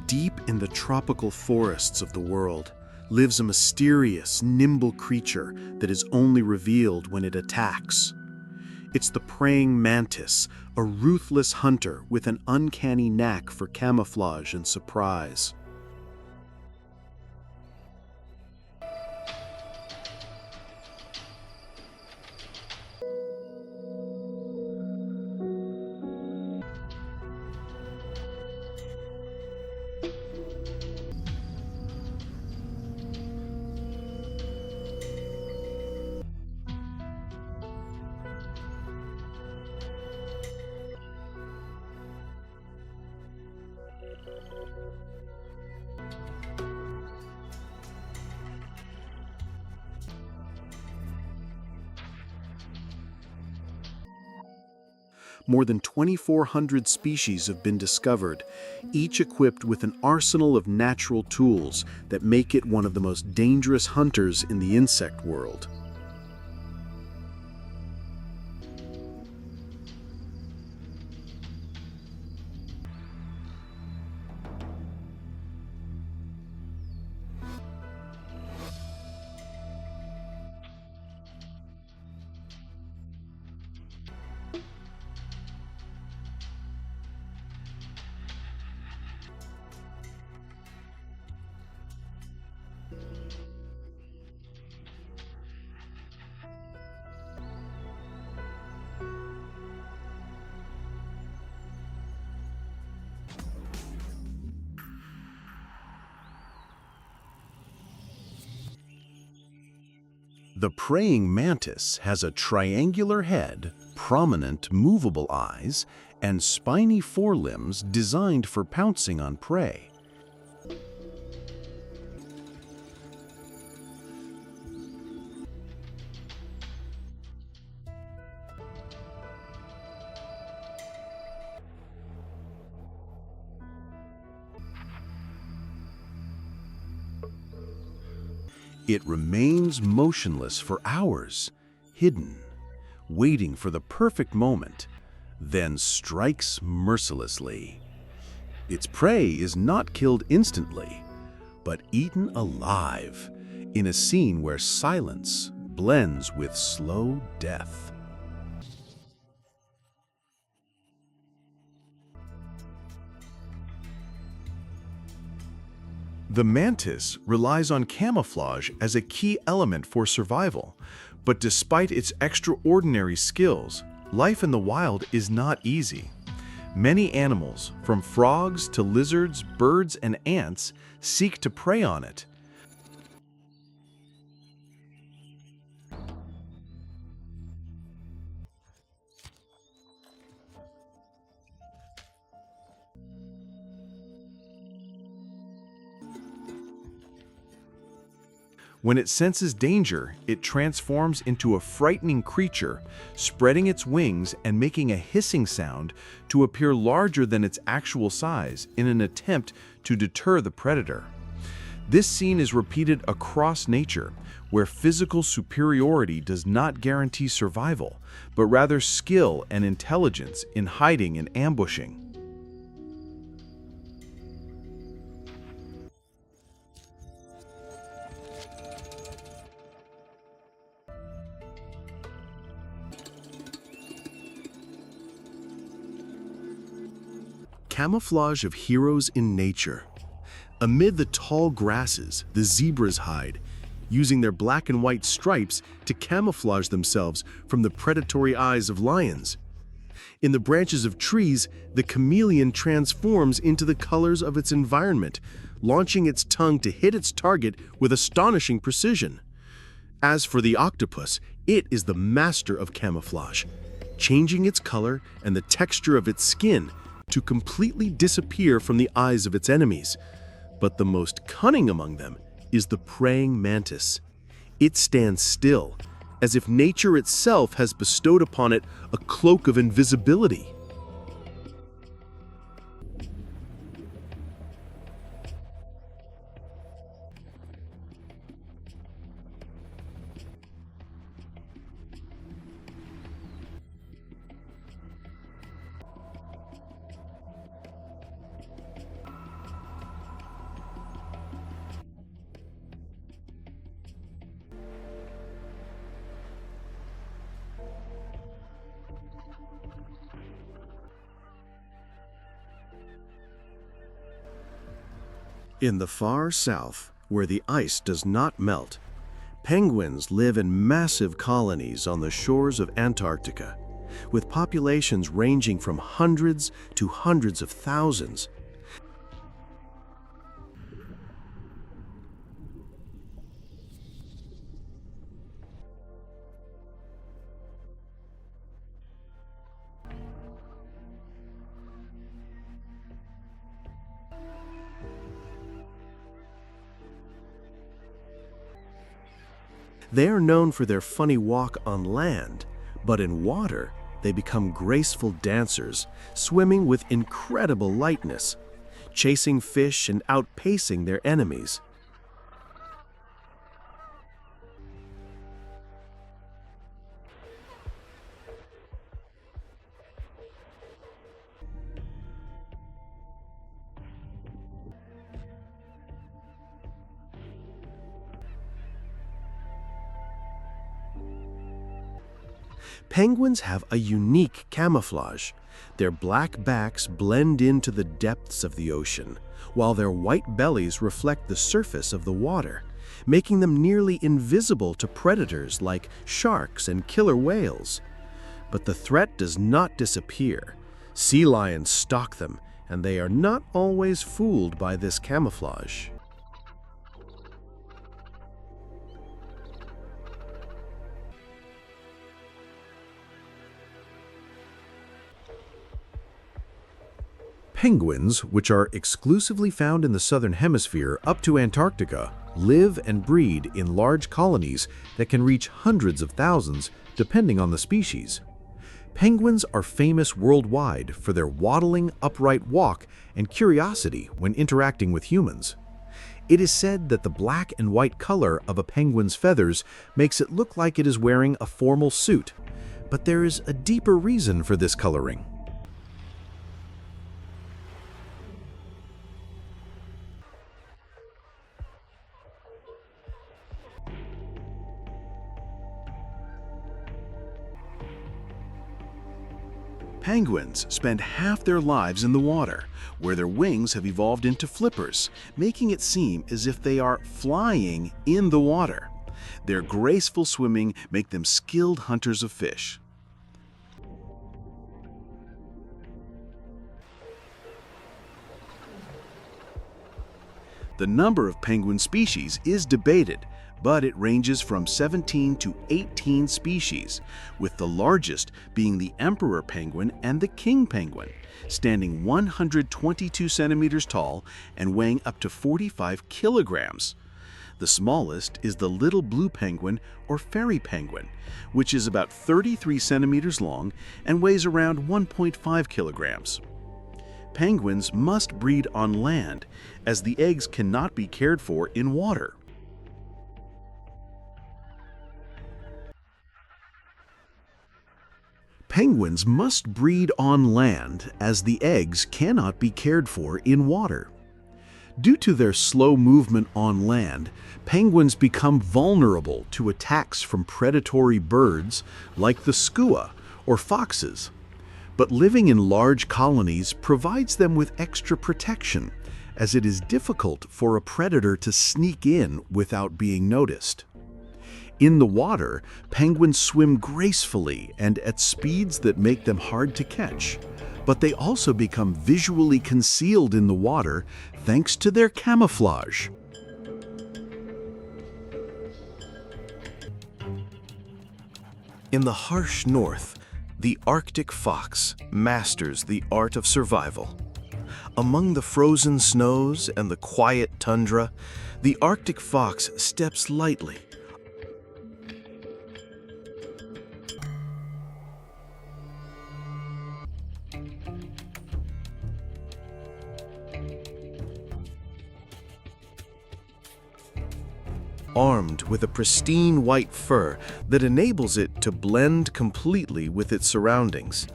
Deep in the tropical forests of the world lives a mysterious, nimble creature that is only revealed when it attacks. It's the praying mantis, a ruthless hunter with an uncanny knack for camouflage and surprise. More than 2,400 species have been discovered, each equipped with an arsenal of natural tools that make it one of the most dangerous hunters in the insect world. The praying mantis has a triangular head, prominent, movable eyes, and spiny forelimbs designed for pouncing on prey. It remains motionless for hours, hidden, waiting for the perfect moment, then strikes mercilessly. Its prey is not killed instantly, but eaten alive, in a scene where silence blends with slow death. The mantis relies on camouflage as a key element for survival, but despite its extraordinary skills, life in the wild is not easy. Many animals, from frogs to lizards, birds, and ants, seek to prey on it. When it senses danger, it transforms into a frightening creature, spreading its wings and making a hissing sound to appear larger than its actual size in an attempt to deter the predator. This scene is repeated across nature, where physical superiority does not guarantee survival, but rather skill and intelligence in hiding and ambushing. Camouflage of heroes in nature. Amid the tall grasses, the zebras hide, using their black and white stripes to camouflage themselves from the predatory eyes of lions. In the branches of trees, the chameleon transforms into the colors of its environment, launching its tongue to hit its target with astonishing precision. As for the octopus, it is the master of camouflage, changing its color and the texture of its skin to completely disappear from the eyes of its enemies. But the most cunning among them is the praying mantis. It stands still, as if nature itself has bestowed upon it a cloak of invisibility. In the far south, where the ice does not melt, penguins live in massive colonies on the shores of Antarctica, with populations ranging from hundreds to hundreds of thousands. They are known for their funny walk on land, but in water, they become graceful dancers, swimming with incredible lightness, chasing fish and outpacing their enemies. Penguins have a unique camouflage. Their black backs blend into the depths of the ocean, while their white bellies reflect the surface of the water, making them nearly invisible to predators like sharks and killer whales. But the threat does not disappear. Sea lions stalk them, and they are not always fooled by this camouflage. Penguins, which are exclusively found in the southern hemisphere up to Antarctica, live and breed in large colonies that can reach hundreds of thousands, depending on the species. Penguins are famous worldwide for their waddling, upright walk and curiosity when interacting with humans. It is said that the black and white color of a penguin's feathers makes it look like it is wearing a formal suit, but there is a deeper reason for this coloring. Penguins spend half their lives in the water, where their wings have evolved into flippers, making it seem as if they are flying in the water. Their graceful swimming make them skilled hunters of fish. The number of penguin species is debated, but it ranges from 17 to 18 species, with the largest being the emperor penguin and the king penguin, standing 122 centimeters tall and weighing up to 45 kilograms. The smallest is the little blue penguin or fairy penguin, which is about 33 centimeters long and weighs around 1.5 kilograms. Penguins must breed on land, as the eggs cannot be cared for in water. Penguins must breed on land, as the eggs cannot be cared for in water. Due to their slow movement on land, penguins become vulnerable to attacks from predatory birds like the skua or foxes. But living in large colonies provides them with extra protection, as it is difficult for a predator to sneak in without being noticed. In the water, penguins swim gracefully and at speeds that make them hard to catch, but they also become visually concealed in the water thanks to their camouflage. In the harsh north, the Arctic fox masters the art of survival. Among the frozen snows and the quiet tundra, the Arctic fox steps lightly, armed with a pristine white fur that enables it to blend completely with its surroundings.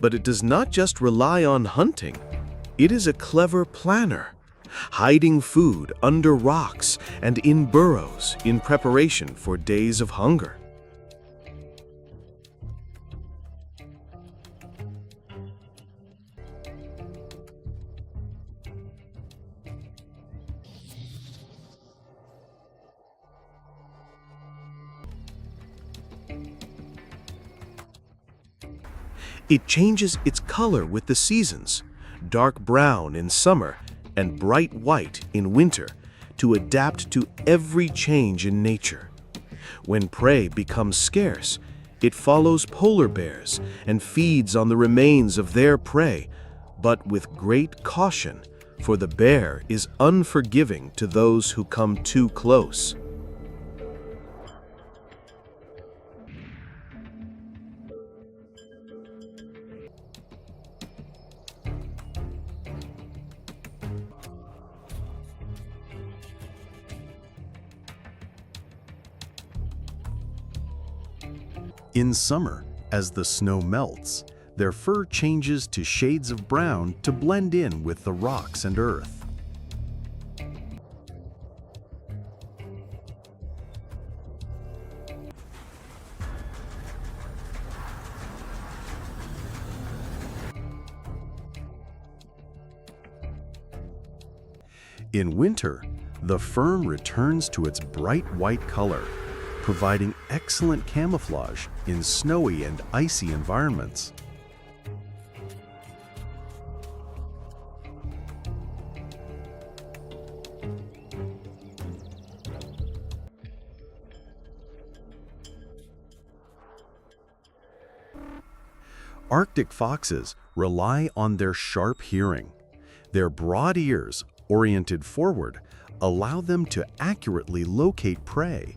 But it does not just rely on hunting. It is a clever planner, hiding food under rocks and in burrows in preparation for days of hunger. It changes its color with the seasons, dark brown in summer and bright white in winter, to adapt to every change in nature. When prey becomes scarce, it follows polar bears and feeds on the remains of their prey, but with great caution, for the bear is unforgiving to those who come too close. In summer, as the snow melts, their fur changes to shades of brown to blend in with the rocks and earth. In winter, the fur returns to its bright white color, providing excellent camouflage in snowy and icy environments. Arctic foxes rely on their sharp hearing. Their broad ears, oriented forward, allow them to accurately locate prey.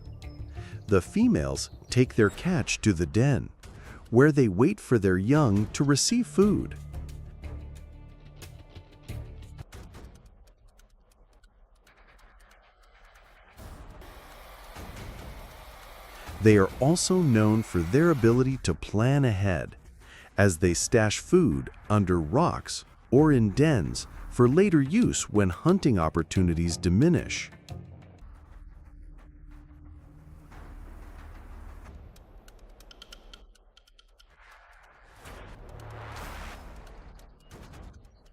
The females take their catch to the den, where they wait for their young to receive food. They are also known for their ability to plan ahead, as they stash food under rocks or in dens for later use when hunting opportunities diminish.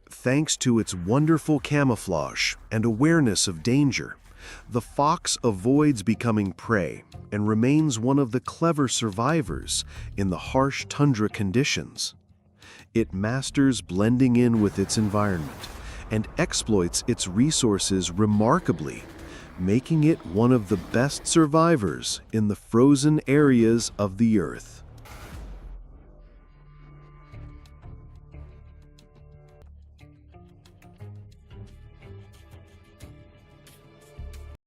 Thanks to its wonderful camouflage and awareness of danger, the fox avoids becoming prey and remains one of the clever survivors in the harsh tundra conditions. It masters blending in with its environment and exploits its resources remarkably, making it one of the best survivors in the frozen areas of the Earth.